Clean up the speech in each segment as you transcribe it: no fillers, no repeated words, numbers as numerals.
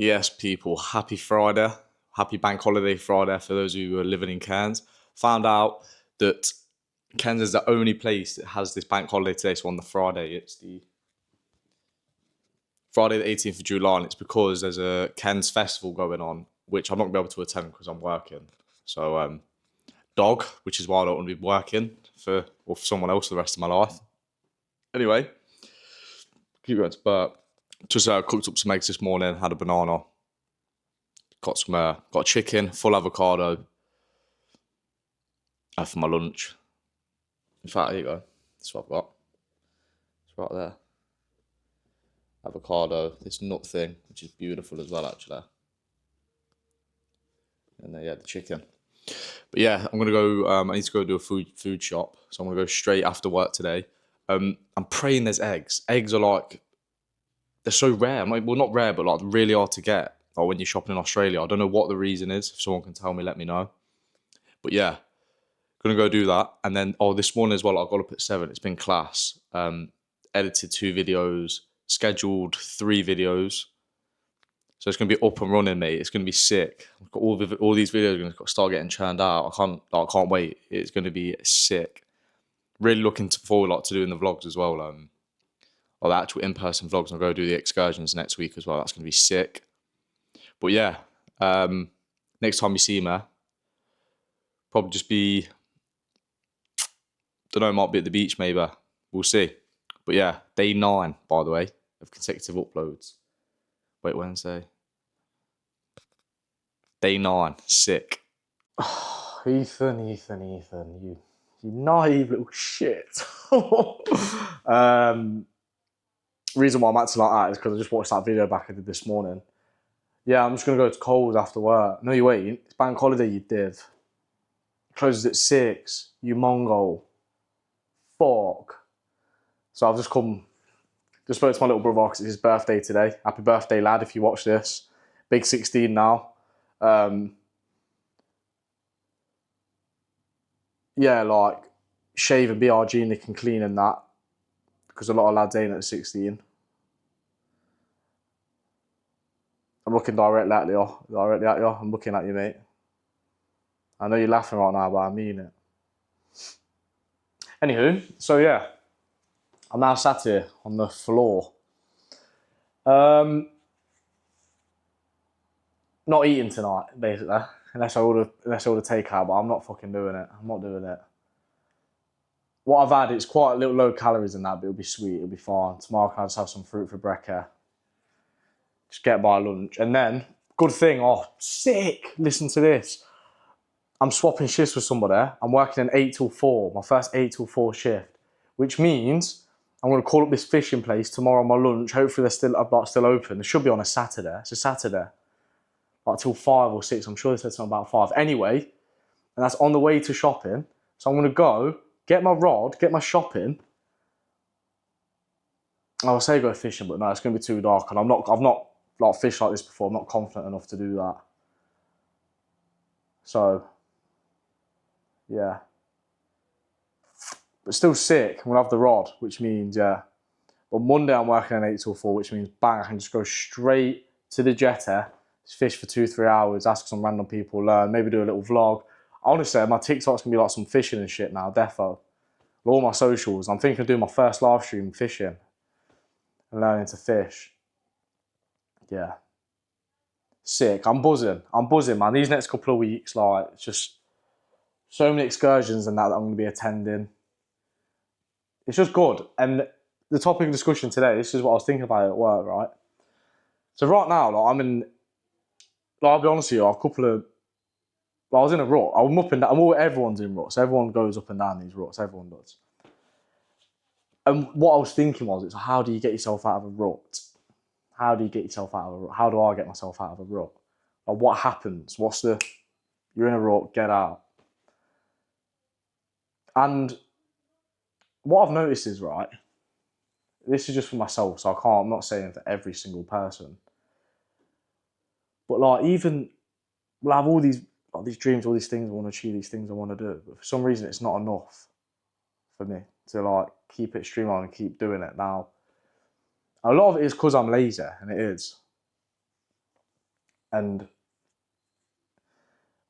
Yes, people, happy Friday. Happy Bank Holiday Friday for those who are living in Cairns. Found out that Cairns is the only place that has this bank holiday today, so on the Friday. It's the Friday the 18th of July, and it's because there's a Cairns festival going on, which I'm not going to be able to attend because I'm working. So, dog, which is why I don't want to be working for someone else for the rest of my life. Anyway, keep going to burp. Just cooked up some eggs this morning, had a banana, got chicken, full avocado for my lunch. In fact, here you go. That's what I've got. It's right there. Avocado, this nut thing, which is beautiful as well, actually. And then, yeah, the chicken. But yeah, I'm gonna go. I need to go do a food shop, so I'm gonna go straight after work today. I'm praying there's eggs. Eggs are like they're so rare. Well, not rare, but like really hard to get. Like when you're shopping in Australia, I don't know what the reason is. If someone can tell me, let me know. But yeah, gonna go do that. And then this morning as well, I got up at 7. It's been class. Edited 2 videos, scheduled 3 videos. So it's gonna be up and running, mate. It's gonna be sick. I've got all these videos are gonna start getting churned out. I can't wait. It's gonna be sick. Really looking forward to doing the vlogs as well. Or the actual in-person vlogs. I'll go do the excursions next week as well. That's gonna be sick. But yeah, next time you see me, probably just be, don't know, might be at the beach maybe. We'll see. But yeah, day 9, by the way, of consecutive uploads. Wait, Wednesday. Day 9, sick. Ethan, you naive little shit. Reason why I'm acting like that is because I just watched that video back I did this morning. Yeah, I'm just going to go to Coles after work. No, you ain't. It's bank holiday, you div. It closes at 6. You Mongol. Fuck. So I've just spoke to my little brother because it's his birthday today. Happy birthday, lad, if you watch this. Big 16 now. Yeah, like, shave and BRG Nick and clean and that. Because a lot of lads ain't at 16. I'm looking directly at you. I'm looking at you, mate. I know you're laughing right now, but I mean it. Anywho, so yeah. I'm now sat here on the floor. Not eating tonight, basically. Unless I order takeout, but I'm not fucking doing it. I'm not doing it. What I've had, it's quite a little low calories in that, but it'll be sweet, it'll be fine. Tomorrow I can just have some fruit for breakfast. Just get by lunch. And then, good thing, sick, listen to this. I'm swapping shifts with somebody. I'm working an 8 till 4, my first 8 till 4 shift. Which means I'm going to call up this fishing place tomorrow on my lunch. Hopefully they're still open. They should be on a Saturday. It's a Saturday. Like till 5 or 6. I'm sure they said something about 5. Anyway, and that's on the way to shopping. So I'm going to go, get my rod, get my shopping. I would say go fishing, but no, it's going to be too dark. And I've not like fished like this before. I'm not confident enough to do that. So, yeah. But still sick. I'm going to have the rod, which means, yeah. But Monday I'm working an 8 till 4, which means bang, I can just go straight to the jetty, fish for 2-3 hours, ask some random people, learn, maybe do a little vlog. Honestly, my TikTok's gonna be like some fishing and shit now, defo. All my socials. I'm thinking of doing my first live stream fishing and learning to fish. Yeah. Sick. I'm buzzing, man. These next couple of weeks, like, just so many excursions and that I'm gonna be attending. It's just good. And the topic of discussion today, this is what I was thinking about at work, right? So right now, like, I'll be honest with you, I was in a rut. I'm up and down. Everyone's in ruts. Everyone goes up and down these ruts. Everyone does. And what I was thinking was, it's how do you get yourself out of a rut? How do you get yourself out of a rut? How do I get myself out of a rut? Like, what happens? You're in a rut, get out. And what I've noticed is, right, this is just for myself, so I'm not saying for every single person. But like, we'll have all these dreams, all these things I want to achieve, these things I want to do. But for some reason, it's not enough for me to like keep it streamlined and keep doing it. Now, a lot of it is because I'm lazy, and it is. And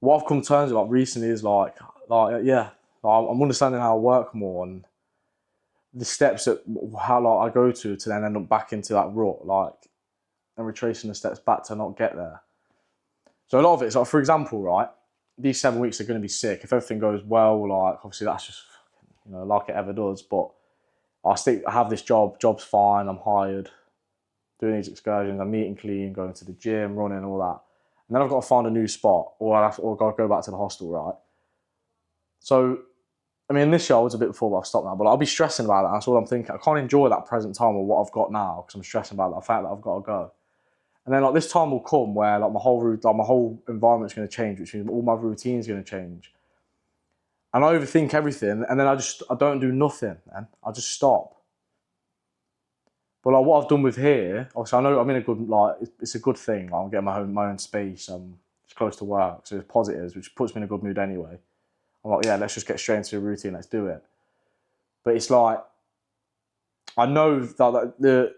what I've come to terms with like recently is yeah, like, I'm understanding how I work more and the steps that how like I go to then end up back into that rut, like, and retracing the steps back to not get there. So a lot of it is like, for example, right, these 7 weeks are going to be sick. If everything goes well, like, obviously that's just, you know, like it ever does. But I have this job's fine, I'm hired, doing these excursions, I'm eating clean, going to the gym, running, all that. And then I've got to find a new spot, or I've got to go back to the hostel, right? So, I mean, this year I was a bit before, but I've stopped now. But I'll be stressing about that. That's all I'm thinking. I can't enjoy that present time or what I've got now because I'm stressing about the fact that I've got to go. And then like this time will come where like my whole environment's going to change, which means all my routine's going to change. And I overthink everything, and then I don't do nothing, man. I just stop. But like what I've done with here, obviously I know I'm in a good, like, it's a good thing. Like, I'm getting my own space. It's close to work, so it's positives, which puts me in a good mood anyway. I'm like, yeah, let's just get straight into the routine. Let's do it. But it's like I know that the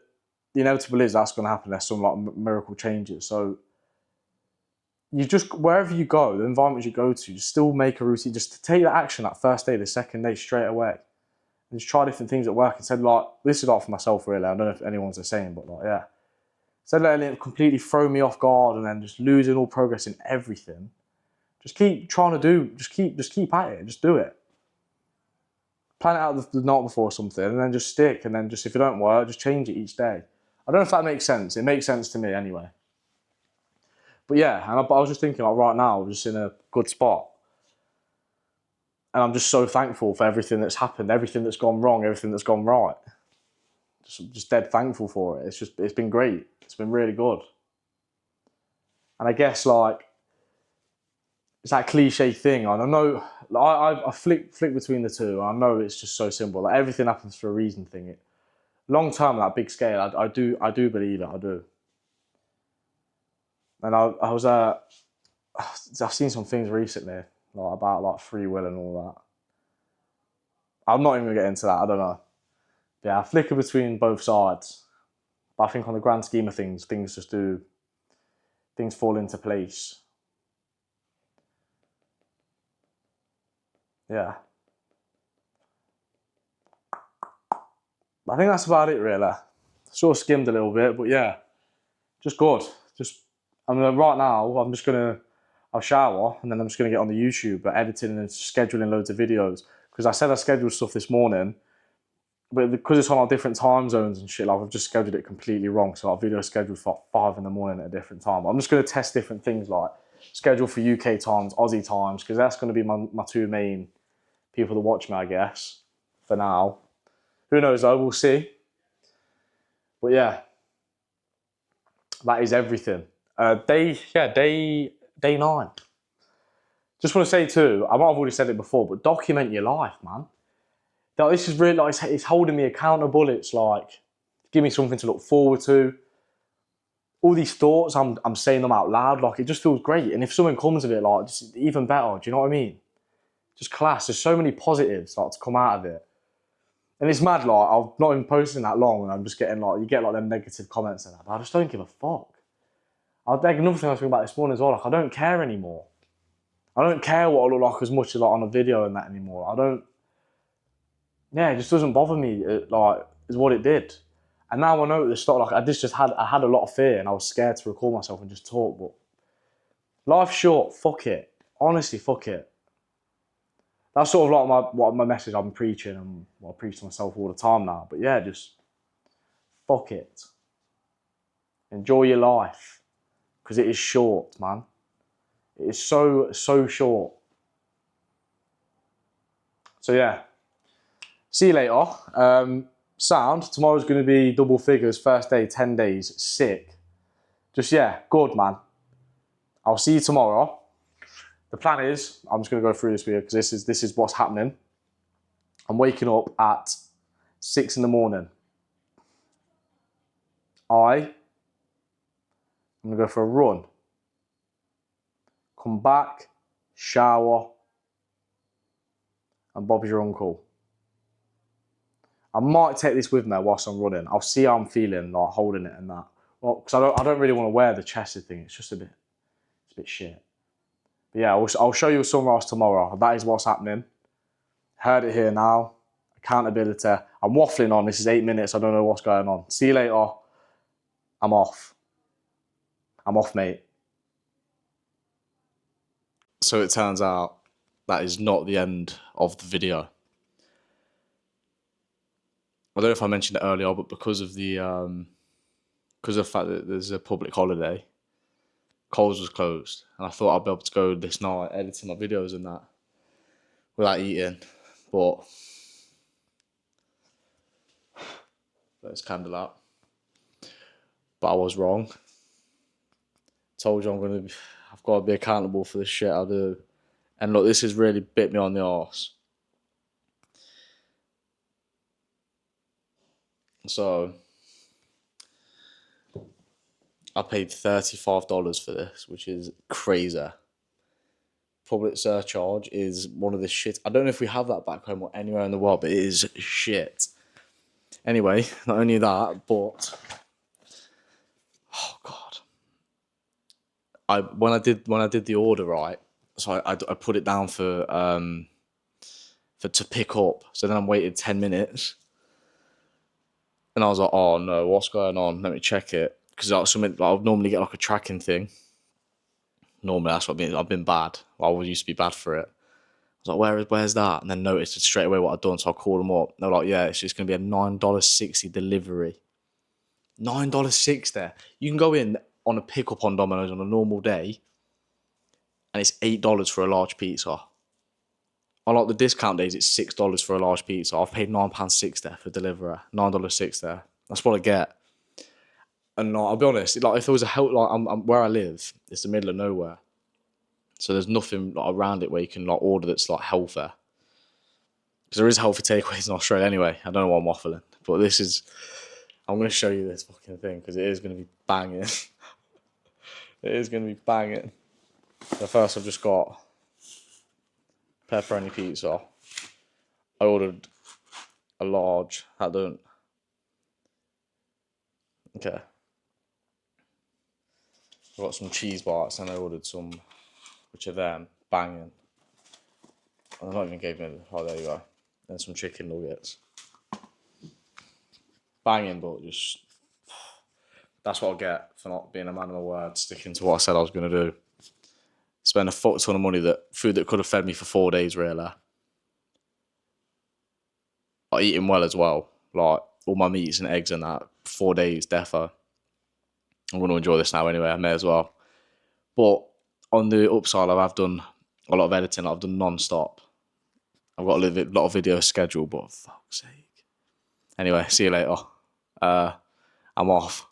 inevitable is that's going to happen. There's some like miracle changes. So you just, wherever you go, the environment you go to, just still make a routine. Just to take that action that first day, the second day, straight away. And just try different things at work. Instead, like, this is like for myself really. I don't know if anyone's the same, but like, yeah. Instead of letting it completely throw me off guard and then just losing all progress in everything, just keep trying to do, just keep at it, just do it. Plan it out the night before or something, and then just stick, and then just, if it don't work, just change it each day. I don't know if that makes sense. It makes sense to me anyway. But yeah, and I was just thinking, like, right now, I'm just in a good spot. And I'm just so thankful for everything that's happened, everything that's gone wrong, everything that's gone right. Just dead thankful for it. It's been great. It's been really good. And I guess, like, it's that cliche thing. And I know, like, I flick between the two. I know it's just so simple. Like, everything happens for a reason thing. Long term, that big scale, I do believe it. I do. And I've seen some things recently, like, about like free will and all that. I'm not even gonna get into that. I don't know. Yeah, I flicker between both sides, but I think on the grand scheme of things, things fall into place. Yeah. I think that's about it, really. Sort of skimmed a little bit, but yeah, just good. I mean, right now, I'll shower and then I'm just gonna get on the YouTube, but editing and scheduling loads of videos. Because I said I scheduled stuff this morning, but because it's on our different time zones and shit, like, I've just scheduled it completely wrong. So our video is scheduled for 5 in the morning at a different time. I'm just gonna test different things, like schedule for UK times, Aussie times, because that's gonna be my two main people to watch me, I guess, for now. Who knows though, we'll see. But yeah, that is everything. Day 9. Just want to say too, I might have already said it before, but document your life, man. Like, this is really, like, it's holding me accountable. It's like, give me something to look forward to. All these thoughts, I'm saying them out loud. Like, it just feels great. And if something comes of it, like, just even better. Do you know what I mean? Just class. There's so many positives, like, to come out of it. And it's mad, like, I've not been posting that long, and I'm just getting, like, you get like them negative comments and that, but I just don't give a fuck. Another thing I was thinking about this morning as well, like, I don't care anymore. I don't care what I look like as much as like on a video and that anymore. It just doesn't bother me, like, is what it did. And now I know at the start, like, I had a lot of fear and I was scared to record myself and just talk, but life's short, fuck it. Honestly, fuck it. That's sort of like my message I'm preaching, and I preach to myself all the time now. But yeah, just fuck it. Enjoy your life, because it is short, man. It is so short. So yeah, see you later. Sound, tomorrow's going to be double figures, first day, 10 days, sick. Just, yeah, good, man. I'll see you tomorrow. The plan is, I'm just going to go through this video because this is what's happening. I'm waking up at 6 in the morning. I'm going to go for a run. Come back, shower, and Bob's your uncle. I might take this with me whilst I'm running. I'll see how I'm feeling, like, holding it and that. Well, because I don't really want to wear the chested thing. It's just a bit, It's a bit shit. But yeah, I'll show you a sunrise tomorrow. That is what's happening. Heard it here now. Accountability. I'm waffling on. This is 8 minutes. I don't know what's going on. See you later. I'm off. I'm off, mate. So it turns out that is not the end of the video. I don't know if I mentioned it earlier, but because of the fact that there's a public holiday, Coles was closed, and I thought I'd be able to go this night editing my videos and that without eating, but there's candle out. But I was wrong. Told you I've got to be accountable for the shit I do. And look, this has really bit me on the arse. So I paid $35 for this, which is crazy. Public surcharge is one of the shit. I don't know if we have that back home or anywhere in the world, but it is shit. Anyway, not only that, but oh god, when I did the order, right, so I put it down for to pick up. So then I waited 10 minutes, and I was like, oh no, what's going on? Let me check it, because I'll normally get like a tracking thing. Normally that's what I mean. I've been bad. I always used to be bad for it. I was like, where's that? And then noticed straight away what I'd done, so I called them up. They're like, yeah, it's just going to be a $9.60 delivery. $9.60. You can go in on a pickup on Dominoes on a normal day, and it's $8 for a large pizza. On like the discount days, it's $6 for a large pizza. I've paid £9.60 for delivery. $9.60. That's what I get. And I'll be honest, like if there was a help, like I'm where I live, it's the middle of nowhere, so there's nothing like around it where you can like order that's like healthy. Because there is healthy takeaways in Australia anyway. I don't know why I'm waffling, but I'm going to show you this fucking thing because it is going to be banging. It is going to be banging. So first I've just got pepperoni pizza. I ordered a large. Okay. I got some cheese bites and I ordered some, which are them, banging. I not even gave me, oh there you go. And some chicken nuggets. Banging, but just, that's what I'll get for not being a man of my word, sticking to what I said I was going to do. Spend a fuck ton of money, food that could have fed me for 4 days, really. Like eating well as well. Like all my meats and eggs and that, 4 days, defo. I'm going to enjoy this now anyway, I may as well. But on the upside, I've done a lot of editing. I've done non-stop. I've got a lot of videos scheduled, but fuck's sake. Anyway, see you later. I'm off.